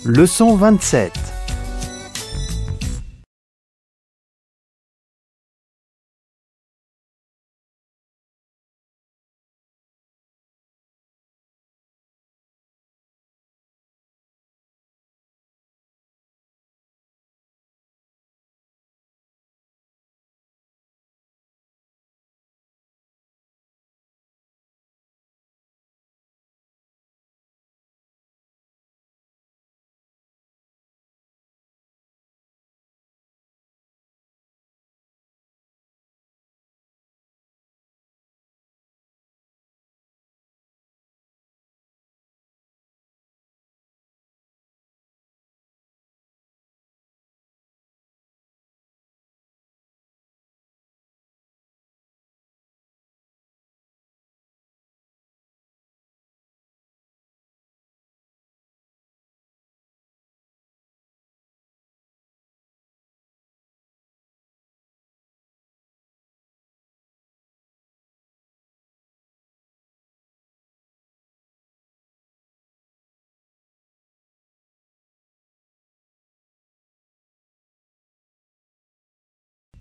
Leçon 27.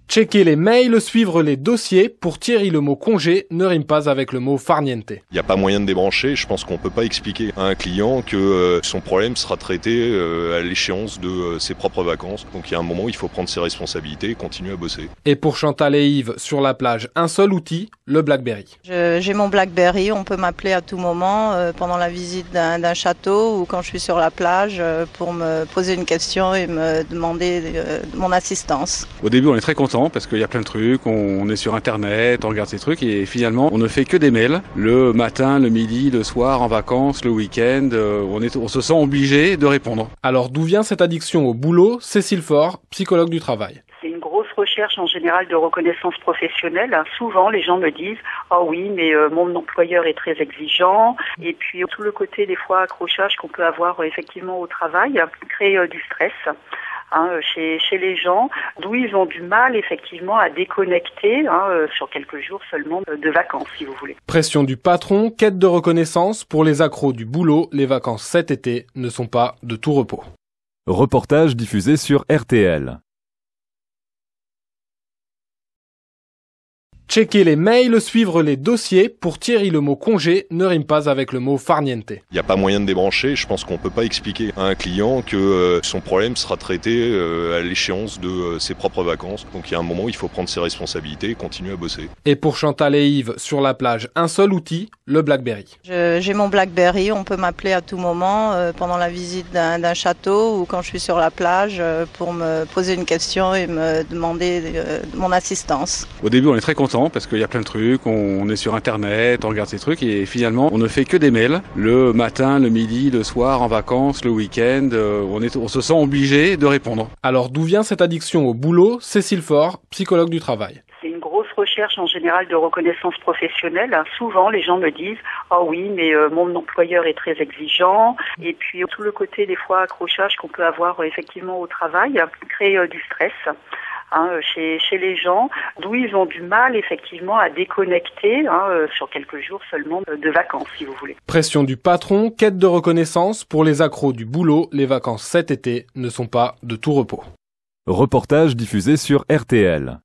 Checker les mails, suivre les dossiers. Pour Thierry, le mot congé ne rime pas avec le mot farniente. Il n'y a pas moyen de débrancher. Je pense qu'on ne peut pas expliquer à un client que son problème sera traité à l'échéance de ses propres vacances. Donc il y a un moment où il faut prendre ses responsabilités et continuer à bosser. Et pour Chantal et Yves, sur la plage, un seul outil, le BlackBerry. J'ai mon BlackBerry, on peut m'appeler à tout moment pendant la visite d'un château ou quand je suis sur la plage pour me poser une question et me demander mon assistance. Au début, on est très content parce qu'il y a plein de trucs, on est sur internet, on regarde ces trucs et finalement on ne fait que des mails. Le matin, le midi, le soir, en vacances, le week-end, on se sent obligé de répondre. Alors d'où vient cette addiction au boulot? Cécile Faure, psychologue du travail. C'est une grosse recherche en général de reconnaissance professionnelle. Souvent, les gens me disent « Ah oui, mais mon employeur est très exigeant. » Et puis, tout le côté, des fois, accrochage qu'on peut avoir effectivement au travail crée du stress. Chez les gens, d'où ils ont du mal effectivement à déconnecter sur quelques jours seulement de vacances, si vous voulez. Pression du patron, quête de reconnaissance. Pour les accros du boulot, les vacances cet été ne sont pas de tout repos. Reportage diffusé sur RTL. Checker les mails, suivre les dossiers. Pour Thierry, le mot congé ne rime pas avec le mot farniente. Il n'y a pas moyen de débrancher. Je pense qu'on ne peut pas expliquer à un client que son problème sera traité à l'échéance de ses propres vacances. Donc il y a un moment où il faut prendre ses responsabilités et continuer à bosser. Et pour Chantal et Yves, sur la plage, un seul outil, le BlackBerry. J'ai mon BlackBerry, on peut m'appeler à tout moment pendant la visite d'un château ou quand je suis sur la plage pour me poser une question et me demander mon assistance. Au début, on est très content parce qu'il y a plein de trucs, on est sur internet, on regarde ces trucs et finalement on ne fait que des mails. Le matin, le midi, le soir, en vacances, le week-end, on se sent obligé de répondre. Alors d'où vient cette addiction au boulot? Cécile Faure, psychologue du travail. C'est une grosse recherche en général de reconnaissance professionnelle. Souvent, les gens me disent « Ah oui, mais mon employeur est très exigeant. » Et puis, tout le côté, des fois, accrochage qu'on peut avoir effectivement au travail crée du stress. Chez les gens, d'où ils ont du mal effectivement à déconnecter sur quelques jours seulement de vacances, si vous voulez. Pression du patron, quête de reconnaissance. Pour les accros du boulot, les vacances cet été ne sont pas de tout repos. Reportage diffusé sur RTL.